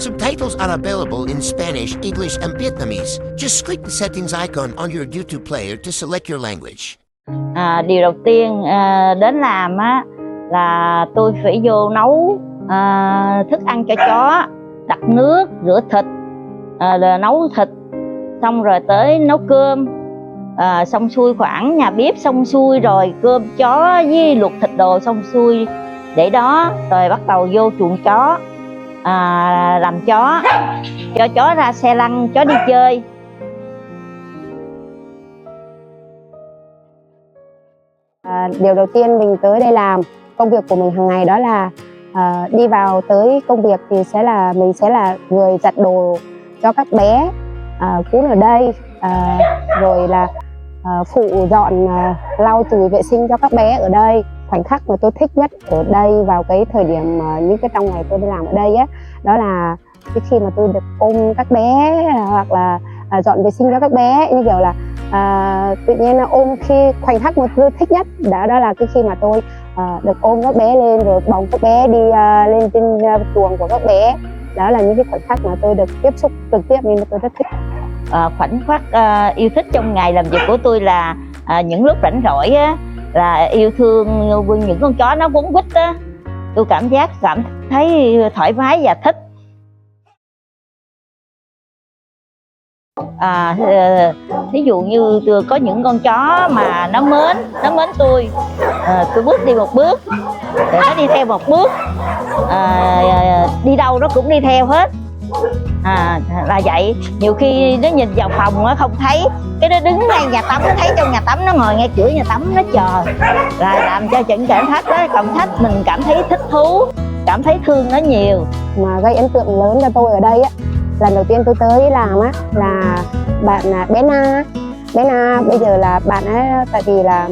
Subtitles are available in Spanish, English, and Vietnamese. Just click the settings icon on your YouTube player to select your language. Điều đầu tiên đến làm là tôi phải vô nấu thức ăn cho chó, đặt nước, rửa thịt, nấu thịt, xong rồi tới nấu cơm, xong xuôi khoảng nhà bếp xong xuôi rồi cơm chó với luộc thịt đồ xong xuôi để đó, rồi bắt đầu vô chuồng chó, làm chó, cho chó ra xe lăn, chó đi chơi. Điều đầu tiên mình tới đây làm công việc của mình hàng ngày đó là đi vào tới công việc thì mình sẽ là người giặt đồ cho các bé cún ở đây, rồi là phụ dọn lau chùi vệ sinh cho các bé ở đây. Khoảnh khắc mà tôi thích nhất ở đây vào cái thời điểm những cái trong ngày tôi đi làm ở đây đó là cái khi mà tôi được ôm các bé hoặc là dọn vệ sinh cho các bé, như kiểu là tự nhiên ôm, khi khoảnh khắc mà tôi thích nhất đó là cái khi mà tôi được ôm các bé lên rồi bồng các bé đi lên trên chuồng của các bé. Đó là những cái khoảnh khắc mà tôi được tiếp xúc trực tiếp nên tôi rất thích. Khoảnh khắc yêu thích trong ngày làm việc của tôi là những lúc rảnh rỗi là yêu thương những con chó nó quấn quýt tôi cảm thấy thoải mái và thích. Thí dụ như có những con chó mà nó mến tôi bước đi một bước rồi nó đi theo một bước, đi đâu nó cũng đi theo hết, là vậy. Nhiều khi nó nhìn vào phòng nó không thấy, cái nó đứng ngay nhà tắm, nó thấy trong nhà tắm, nó ngồi ngay cửa nhà tắm nó chờ, là làm cho những cảm thách đó, mình cảm thấy thích thú, cảm thấy thương nó nhiều. Mà gây ấn tượng lớn cho tôi ở đây lần đầu tiên tôi tới làm là bạn bé Na bây giờ là bạn ấy, tại vì là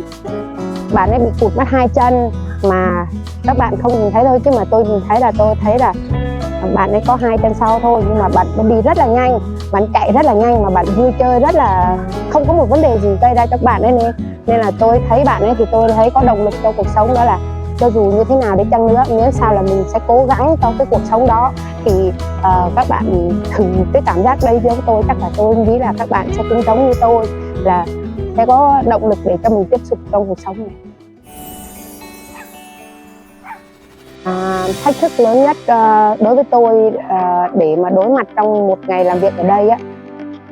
bạn ấy bị cụt mất 2 chân mà các bạn không nhìn thấy thôi, chứ mà tôi nhìn thấy là bạn ấy có 2 chân sau thôi, nhưng mà bạn đi rất là nhanh, bạn chạy rất là nhanh, mà bạn vui chơi rất là không có một vấn đề gì gây ra cho bạn ấy, nên là tôi thấy bạn ấy thì tôi thấy có động lực trong cuộc sống, đó là cho dù như thế nào đi chăng nữa, nếu sao là mình sẽ cố gắng trong cái cuộc sống đó. Thì các bạn thử cái cảm giác đây với tôi, chắc là tôi nghĩ là các bạn sẽ cũng giống như tôi, là sẽ có động lực để cho mình tiếp tục trong cuộc sống này. Thách thức lớn nhất đối với tôi để mà đối mặt trong một ngày làm việc ở đây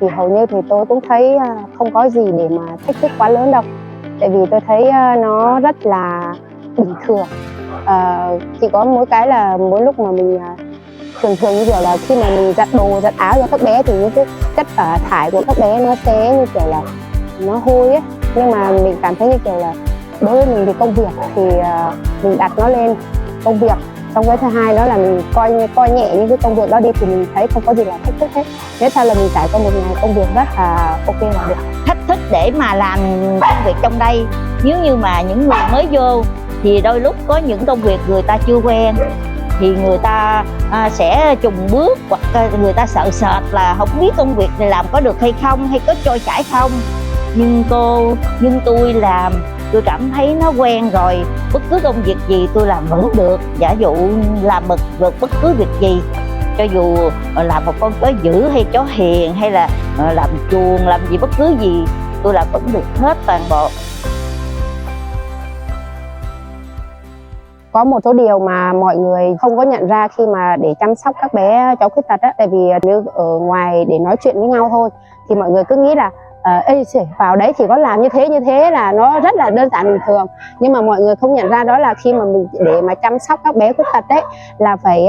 thì hầu như thì tôi cũng thấy không có gì để mà thách thức quá lớn đâu, tại vì tôi thấy nó rất là bình thường. Chỉ có mỗi cái là mỗi lúc mà mình thường như kiểu là khi mà mình giặt đồ giặt áo cho các bé thì những cái chất thải của các bé nó sẽ như kiểu là nó hôi ấy, nhưng mà mình cảm thấy như kiểu là đối với mình thì công việc thì mình đặt nó lên công việc. Xong cái thứ hai đó là mình coi nhẹ những cái công việc đó đi, thì mình thấy không có gì là thách thức hết. Nếu sao là mình trải qua một ngày công việc rất là ok là được. Thách thức để mà làm công việc trong đây, nếu như mà những người mới vô thì đôi lúc có những công việc người ta chưa quen thì người ta sẽ chùng bước, hoặc người ta sợ sệt là không biết công việc này làm có được hay không, hay có trôi chảy không. Nhưng tôi làm, tôi cảm thấy nó quen rồi, bất cứ công việc gì tôi làm vẫn được. Giả dụ làm bất cứ việc gì, cho dù làm một con chó dữ hay chó hiền, hay là làm chuồng, làm gì bất cứ gì, tôi làm vẫn được hết toàn bộ. Có một số điều mà mọi người không có nhận ra khi mà để chăm sóc các bé cháu khuyết tật tại vì nếu ở ngoài để nói chuyện với nhau thôi thì mọi người cứ nghĩ là vào đấy chỉ có làm như thế là nó rất là đơn giản bình thường, nhưng mà mọi người không nhận ra đó là khi mà mình để mà chăm sóc các bé khuyết tật đấy là phải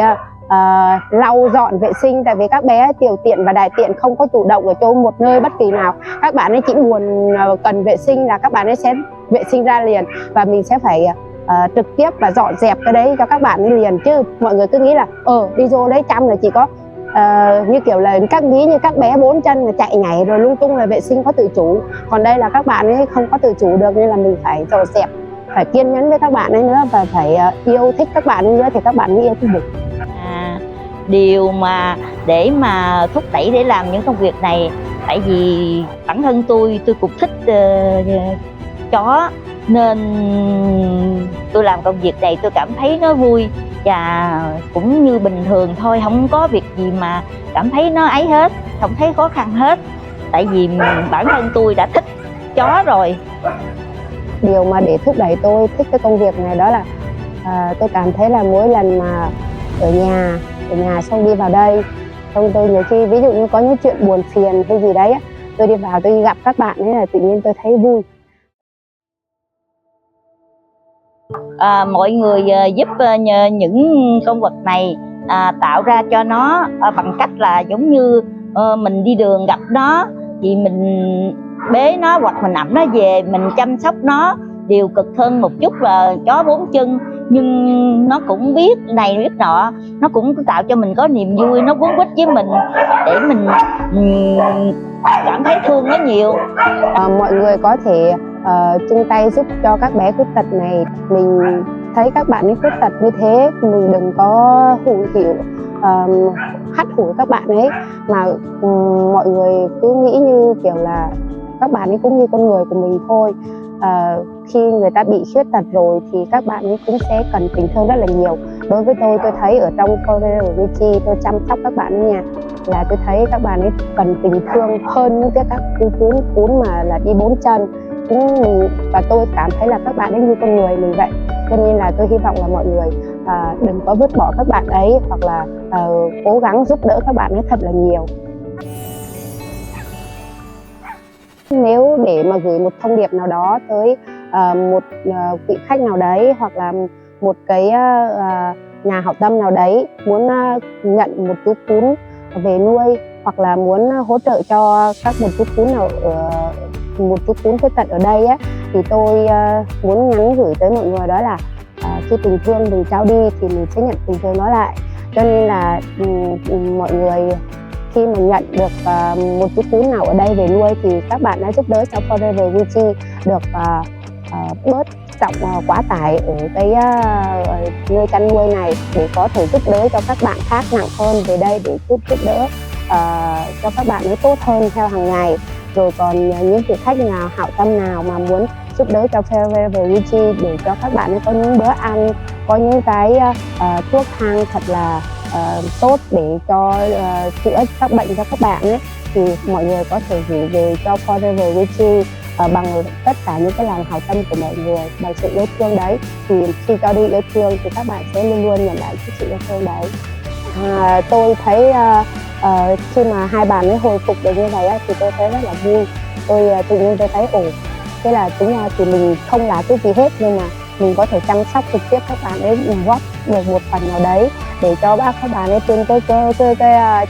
lau dọn vệ sinh, tại vì các bé tiểu tiện và đại tiện không có chủ động ở chỗ một nơi bất kỳ nào. Các bạn ấy chỉ cần vệ sinh là các bạn ấy sẽ vệ sinh ra liền, và mình sẽ phải trực tiếp và dọn dẹp cái đấy cho các bạn liền. Chứ mọi người cứ nghĩ là đi vô đấy chăm là chỉ có như kiểu là các bé 4 chân là chạy nhảy rồi lung tung là vệ sinh có tự chủ, còn đây là các bạn ấy không có tự chủ được, nên là mình phải dọn dẹp, phải kiên nhẫn với các bạn ấy nữa, và phải yêu thích các bạn ấy nữa thì các bạn mới yêu thích được. Điều mà để mà thúc đẩy để làm những công việc này, tại vì bản thân tôi cũng thích chó, nên tôi làm công việc này tôi cảm thấy nó vui và cũng như bình thường thôi, không có việc gì mà cảm thấy nó ấy hết, không thấy khó khăn hết, tại vì bản thân tôi đã thích chó rồi. Điều mà để thúc đẩy tôi thích cái công việc này đó là tôi cảm thấy là mỗi lần mà ở nhà xong đi vào đây, xong tôi nhiều khi ví dụ như có những chuyện buồn phiền hay gì đấy, tôi đi vào tôi gặp các bạn ấy là tự nhiên tôi thấy vui. Mọi người giúp những con vật này tạo ra cho nó bằng cách là giống như mình đi đường gặp nó thì mình bế nó hoặc mình ẵm nó về, mình chăm sóc nó điều cực hơn một chút là chó 4 chân, nhưng nó cũng biết này biết nọ, nó cũng tạo cho mình có niềm vui, nó quấn quýt với mình để mình cảm thấy thương nó nhiều. Mọi người có thể chung tay giúp cho các bé khuyết tật này. Mình thấy các bạn ấy khuyết tật như thế, mình đừng có hắt hủi các bạn ấy, mà mọi người cứ nghĩ như kiểu là các bạn ấy cũng như con người của mình thôi. Khi người ta bị khuyết tật rồi thì các bạn ấy cũng sẽ cần tình thương rất là nhiều. Đối với tôi thấy ở trong Forever Witchy, tôi chăm sóc các bạn ở nhà là tôi thấy các bạn ấy cần tình thương hơn những cái các cún mà là đi 4 chân. Và tôi cảm thấy là các bạn ấy như con người mình vậy, cho nên là tôi hy vọng là mọi người đừng có vứt bỏ các bạn ấy, hoặc là cố gắng giúp đỡ các bạn ấy thật là nhiều. Nếu để mà gửi một thông điệp nào đó tới một vị khách nào đấy, hoặc là một cái nhà hảo tâm nào đấy muốn nhận một chú cún về nuôi, hoặc là muốn hỗ trợ cho một chú cún khuyết tật ở đây á, thì tôi muốn nhắn gửi tới mọi người đó là khi tình thương mình trao đi thì mình sẽ nhận tình thương đó lại. Cho nên là mọi người khi mà nhận được một chú cún nào ở đây về nuôi thì các bạn đã giúp đỡ cho Forever Witchy được bớt trọng quá tải ở cái nơi chăn nuôi này, để có thể giúp đỡ cho các bạn khác nặng hơn về đây để giúp đỡ cho các bạn ấy tốt hơn theo hàng ngày. Rồi còn những vị khách nào hảo tâm nào mà muốn giúp đỡ cho Forever Witchy để cho các bạn ấy có những bữa ăn, có những cái thuốc thang thật là tốt để cho chữa các bệnh cho các bạn ấy, thì mọi người có thể gửi về cho Forever Witchy bằng tất cả những cái lòng hảo tâm của mọi người, bằng sự yêu thương đấy. Thì khi cho đi yêu thương thì các bạn sẽ luôn luôn nhận lại cái sự yêu thương đấy. Tôi thấy khi mà hai bạn ấy hồi phục được như này thì tôi thấy rất là vui. Tôi tự nhiên tôi thấy thế là chính là thì mình không là cái gì hết, nhưng mà mình có thể chăm sóc trực tiếp các bạn ấy, mình góp được một phần nào đấy để cho các bạn ấy trên cái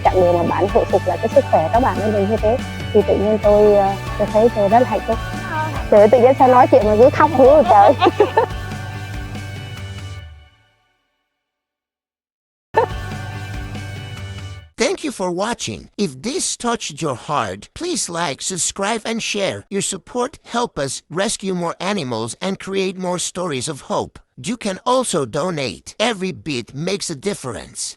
chặng đường mà bạn hồi phục lại cái sức khỏe các bạn ấy được như thế, thì tự nhiên tôi thấy tôi rất là hạnh phúc. Trời, tự nhiên sao nói chuyện mà cứ khóc nữa trời. Thank you for watching. If this touched your heart, please like, subscribe, and share. Your support helps us rescue more animals and create more stories of hope. You can also donate. Every bit makes a difference.